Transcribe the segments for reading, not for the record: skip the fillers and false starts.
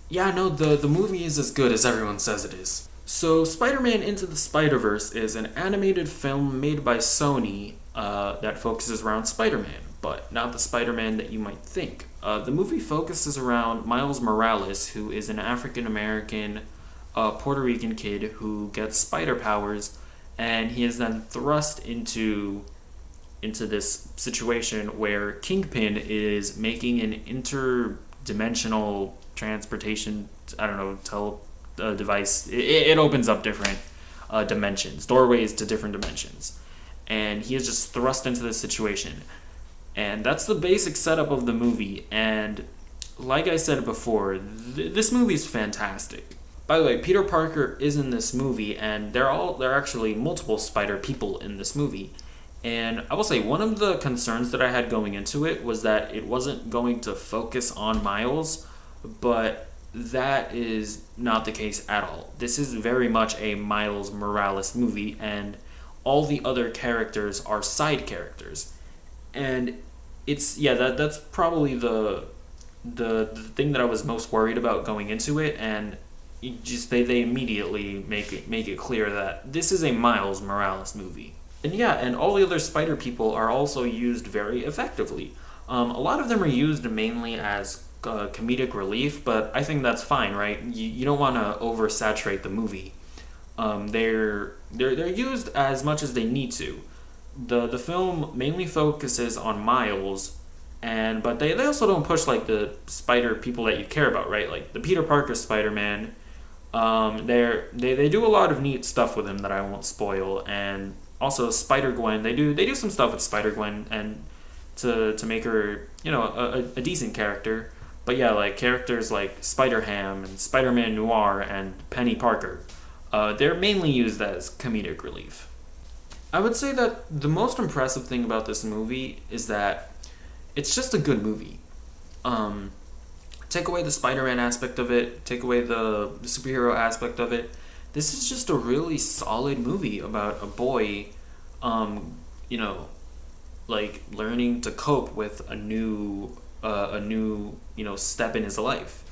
Yeah, no, the movie is as good as everyone says it is. So, Spider-Man Into the Spider-Verse is an animated film made by Sony that focuses around Spider-Man, but not the Spider-Man that you might think. The movie focuses around Miles Morales, who is an African American Puerto Rican kid who gets spider powers, and he is then thrust into this situation where Kingpin is making an interdimensional transportation, I don't know, device. It opens up different dimensions, doorways to different dimensions. And he is just thrust into this situation. And that's the basic setup of the movie. And like I said before, this movie is fantastic. By the way, Peter Parker is in this movie, and there are actually multiple Spider people in this movie. And I will say one of the concerns that I had going into it was that it wasn't going to focus on Miles, but that is not the case at all. This is very much a Miles Morales movie, and all the other characters are side characters. And it's yeah, that's probably the thing that I was most worried about going into it, and they immediately make it clear that this is a Miles Morales movie. And yeah, and all the other spider people are also used very effectively. A lot of them are used mainly as comedic relief, but I think that's fine, right? You don't want to oversaturate the movie. They're used as much as they need to. The film mainly focuses on Miles, and but they also don't push like the spider people that you care about, right? Like the Peter Parker Spider Man. They do a lot of neat stuff with him that I won't spoil, and also Spider Gwen. They do some stuff with Spider Gwen and to make her a decent character. But yeah, like characters like Spider Ham and Spider Man Noir and Penny Parker, they're mainly used as comedic relief. I would say that the most impressive thing about this movie is that it's just a good movie. Um, Take away the Spider-Man aspect of it, take away the superhero aspect of it. This is just a really solid movie about a boy, um, you know, like learning to cope with a new step in his life.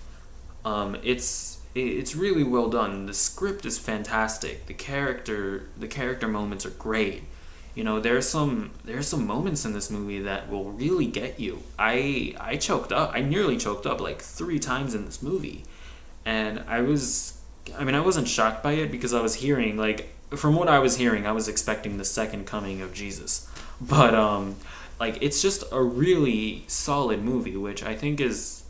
It's really well done. The script is fantastic. The character moments are great. There's some moments in this movie that will really get you. I choked up. I nearly choked up like 3 times in this movie, and I wasn't shocked by it because I was hearing like from what I was hearing, I was expecting the second coming of Jesus, but like it's just a really solid movie, which is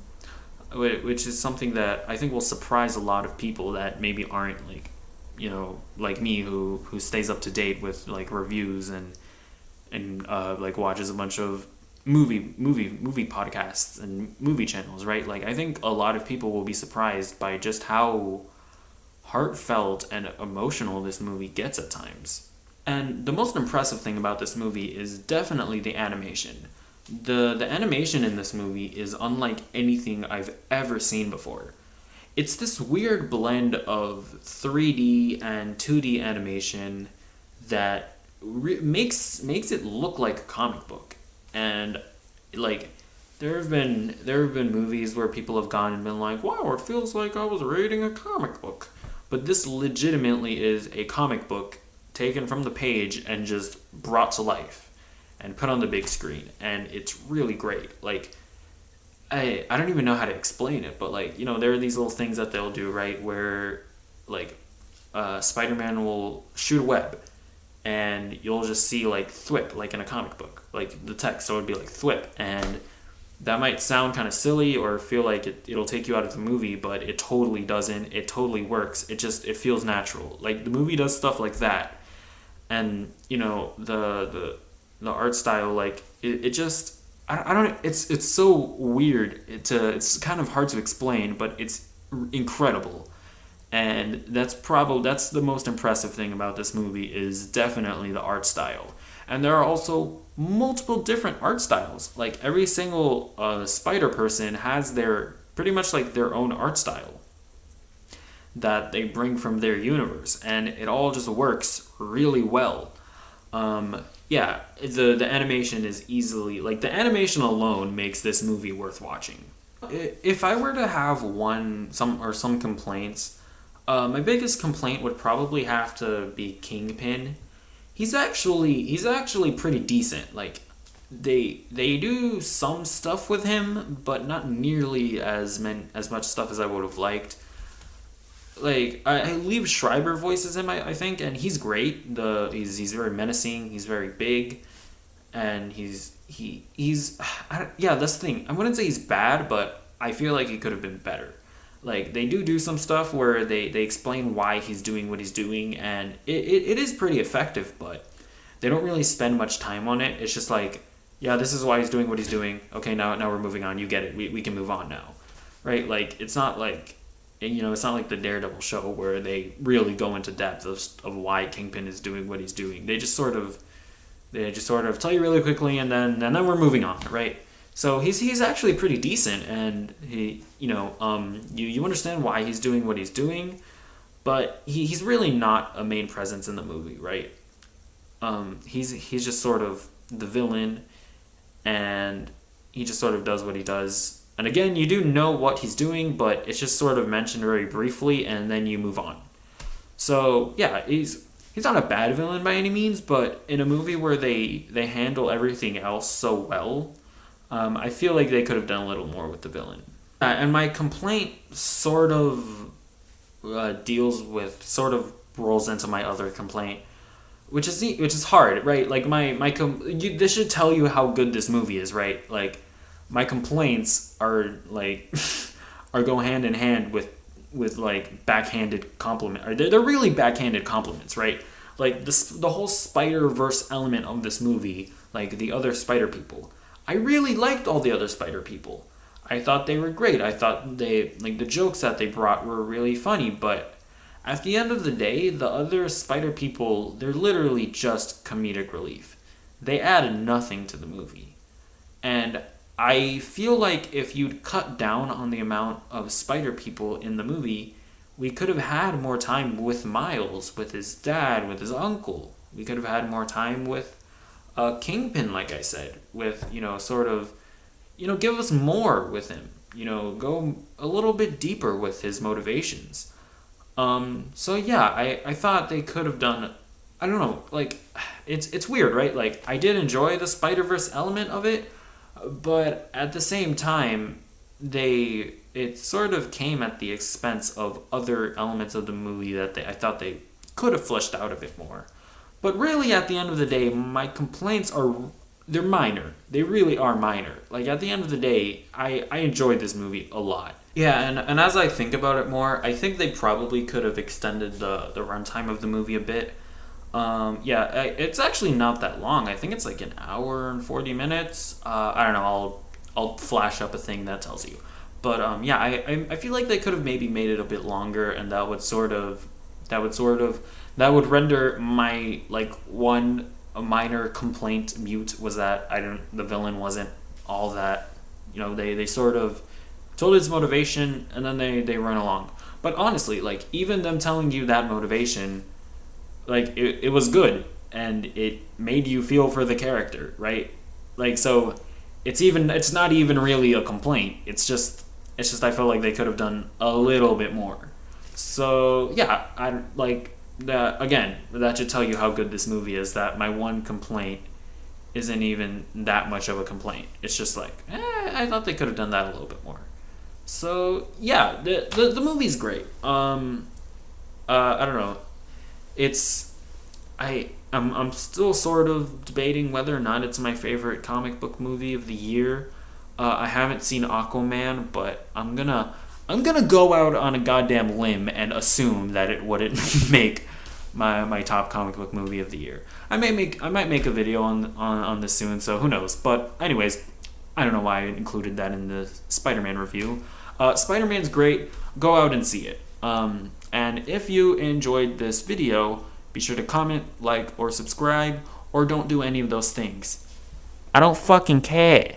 something that I think will surprise a lot of people that maybe aren't like me who stays up to date with like reviews and like watches a bunch of movie podcasts and movie channels, right? Like I think a lot of people will be surprised by just how heartfelt and emotional this movie gets at times. And the most impressive thing about this movie is definitely the animation. The animation in this movie is unlike anything I've ever seen before. It's this weird blend of 3D and 2D animation that makes it look like a comic book. And like there have been movies where people have gone and been like, "Wow, it feels like I was reading a comic book." But this legitimately is a comic book taken from the page and just brought to life and put on the big screen, and it's really great. Like I don't even know how to explain it, but like there are these little things that they'll do, right, where like Spider-Man will shoot a web, and you'll just see like thwip like in a comic book, like the text, so it would be like thwip, and that might sound kind of silly or feel like it'll take you out of the movie, but it totally doesn't. It totally works. It feels natural. Like the movie does stuff like that, and the art style, like it just I don't it's so weird. It's kind of hard to explain, but it's incredible. And that's the most impressive thing about this movie is definitely the art style. And there are also multiple different art styles. Like every single spider person has their pretty much like their own art style that they bring from their universe, and it all just works really well. Yeah, the animation is easily like the animation alone makes this movie worth watching. If I were to have some complaints, my biggest complaint would probably have to be Kingpin. He's actually pretty decent. Like they do some stuff with him, but not nearly as much stuff as I would have liked. Like I Liev Schreiber voices him, I think, and he's great. He's very menacing. He's very big, and he's yeah. That's the thing. I wouldn't say he's bad, but I feel like he could have been better. Like they do some stuff where they explain why he's doing what he's doing, and it is pretty effective, but they don't really spend much time on it. It's just like, yeah, this is why he's doing what he's doing. Okay, now we're moving on. You get it. We can move on now, right? Like it's not like, it's not like the Daredevil show where they really go into depth of why Kingpin is doing what he's doing. They just sort of tell you really quickly, and then we're moving on, right? So he's actually pretty decent, and you understand why he's doing what he's doing, but he's really not a main presence in the movie, right? He's just sort of the villain, and he just sort of does what he does. And again, you do know what he's doing, but it's just sort of mentioned very briefly, and then you move on. So yeah, he's not a bad villain by any means, but in a movie where they handle everything else so well, I feel like they could have done a little more with the villain. And my complaint sort of rolls into my other complaint, which is hard, right? Like this should tell you how good this movie is, right? Like my complaints are like are go hand in hand with like backhanded compliment, or they're really backhanded compliments, right? Like the whole Spider-Verse element of this movie, like the other Spider people. I really liked all the other Spider people. I thought they were great. I thought the jokes that they brought were really funny, but at the end of the day, the other Spider people, they're literally just comedic relief. They added nothing to the movie. And I feel like if you'd cut down on the amount of Spider people in the movie, we could have had more time with Miles, with his dad, with his uncle. We could have had more time with Kingpin, like I said, with, give us more with him. Go a little bit deeper with his motivations. So yeah, I thought they could have done, I don't know, like, it's weird, right? Like, I did enjoy the Spider-Verse element of it, but at the same time, it sort of came at the expense of other elements of the movie that I thought they could have fleshed out a bit more. But really, at the end of the day, my complaints they're minor. They really are minor. Like, at the end of the day, I enjoyed this movie a lot. Yeah, and as I think about it more, I think they probably could have extended the runtime of the movie a bit. It's actually not that long. I think it's like an hour and 40 minutes. I don't know. I'll flash up a thing that tells you. But I feel like they could have maybe made it a bit longer, and that would render my one minor complaint mute, was that the villain wasn't all that, they sort of told his motivation and then they run along. But honestly, like, even them telling you that motivation, like, it was good, and it made you feel for the character, right? Like, so it's not even really a complaint. It's just I feel like they could have done a little bit more. So yeah, I like that. Again, that should tell you how good this movie is, that my one complaint isn't even that much of a complaint. It's just like, I thought they could have done that a little bit more. So yeah, the movie's great. I don't know. I'm still sort of debating whether or not it's my favorite comic book movie of the year. I haven't seen Aquaman, but I'm gonna go out on a goddamn limb and assume that it wouldn't make my top comic book movie of the year. I might make a video on this soon, so who knows. But anyways, I don't know why I included that in the Spider-Man review. Spider-Man's great. Go out and see it. And if you enjoyed this video, be sure to comment, like, or subscribe, or don't do any of those things. I don't fucking care.